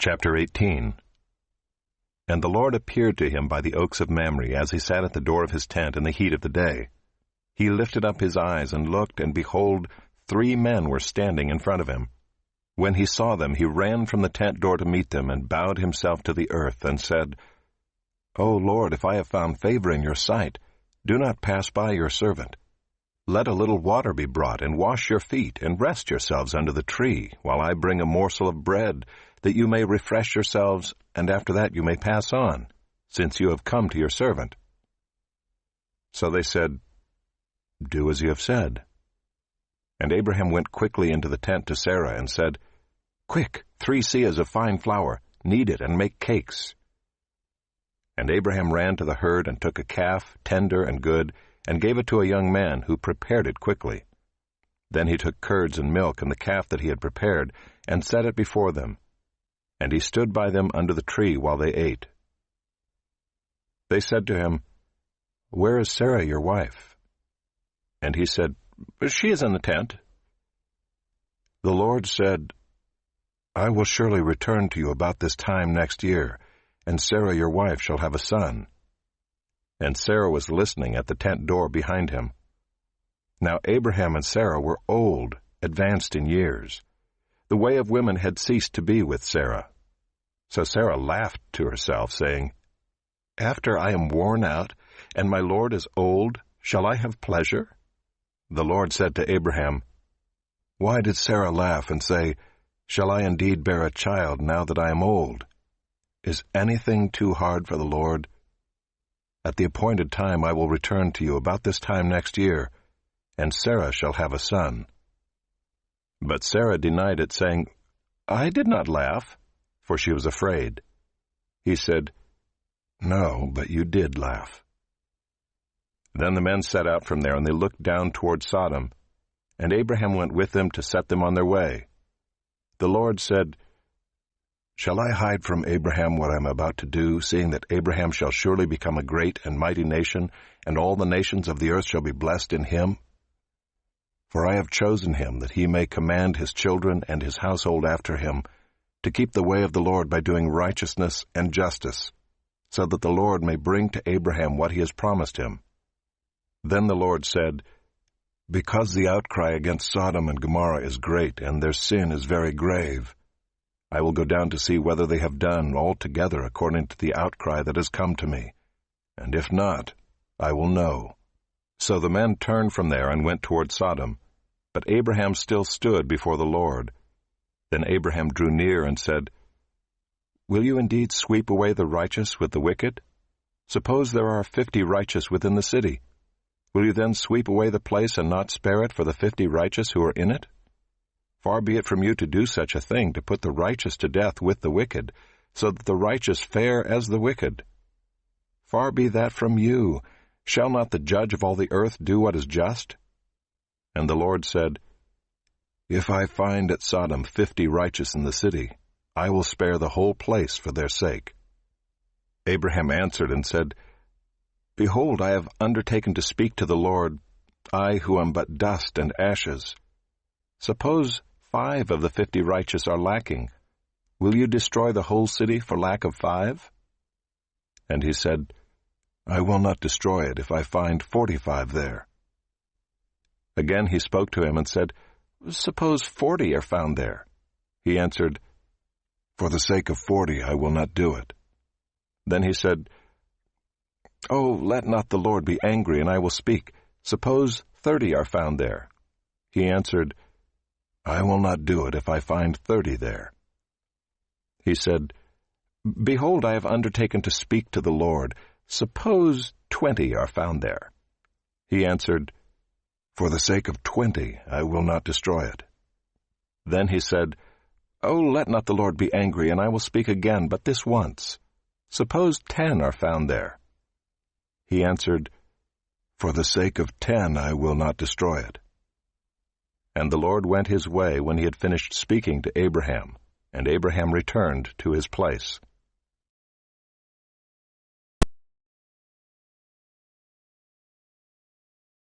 Chapter 18. And the Lord appeared to him by the oaks of Mamre, as he sat at the door of his tent in the heat of the day. He lifted up his eyes and looked, and behold, 3 men were standing in front of him. When he saw them, he ran from the tent door to meet them, and bowed himself to the earth, and said, O Lord, if I have found favor in your sight, do not pass by your servant. Let a little water be brought, and wash your feet, and rest yourselves under the tree, while I bring a morsel of bread, that you may refresh yourselves, and after that you may pass on, since you have come to your servant. So they said, Do as you have said. And Abraham went quickly into the tent to Sarah, and said, Quick, 3 seahs of fine flour, knead it, and make cakes. And Abraham ran to the herd, and took a calf, tender and good, and gave it to a young man, who prepared it quickly. Then he took curds and milk and the calf that he had prepared, and set it before them. And he stood by them under the tree while they ate. They said to him, Where is Sarah your wife? And he said, She is in the tent. The Lord said, I will surely return to you about this time next year, and Sarah your wife shall have a son. And Sarah was listening at the tent door behind him. Now Abraham and Sarah were old, advanced in years. The way of women had ceased to be with Sarah. So Sarah laughed to herself, saying, After I am worn out, and my Lord is old, shall I have pleasure? The Lord said to Abraham, Why did Sarah laugh and say, Shall I indeed bear a child now that I am old? Is anything too hard for the Lord? At the appointed time I will return to you about this time next year, and Sarah shall have a son. But Sarah denied it, saying, I did not laugh, for she was afraid. He said, No, but you did laugh. Then the men set out from there, and they looked down toward Sodom, and Abraham went with them to set them on their way. The Lord said, Shall I hide from Abraham what I am about to do, seeing that Abraham shall surely become a great and mighty nation, and all the nations of the earth shall be blessed in him? For I have chosen him, that he may command his children and his household after him, to keep the way of the Lord by doing righteousness and justice, so that the Lord may bring to Abraham what he has promised him. Then the Lord said, Because the outcry against Sodom and Gomorrah is great, and their sin is very grave, I will go down to see whether they have done altogether according to the outcry that has come to me, and if not, I will know. So the men turned from there and went toward Sodom, but Abraham still stood before the Lord. Then Abraham drew near and said, Will you indeed sweep away the righteous with the wicked? Suppose there are 50 righteous within the city. Will you then sweep away the place and not spare it for the 50 righteous who are in it? Far be it from you to do such a thing, to put the righteous to death with the wicked, so that the righteous fare as the wicked. Far be that from you. Shall not the judge of all the earth do what is just? And the Lord said, If I find at Sodom 50 righteous in the city, I will spare the whole place for their sake. Abraham answered and said, Behold, I have undertaken to speak to the Lord, I who am but dust and ashes. Suppose 5 of the 50 righteous are lacking. Will you destroy the whole city for lack of 5? And he said, I will not destroy it if I find 45 there. Again he spoke to him and said, Suppose 40 are found there. He answered, For the sake of 40 I will not do it. Then he said, Oh, let not the Lord be angry, and I will speak. Suppose 30 are found there. He answered, I will not do it if I find 30 there. He said, Behold, I have undertaken to speak to the Lord. Suppose 20 are found there. He answered, For the sake of 20 I will not destroy it. Then he said, Oh, let not the Lord be angry, and I will speak again, but this once. Suppose 10 are found there. He answered, For the sake of 10 I will not destroy it. And the Lord went his way when he had finished speaking to Abraham, and Abraham returned to his place.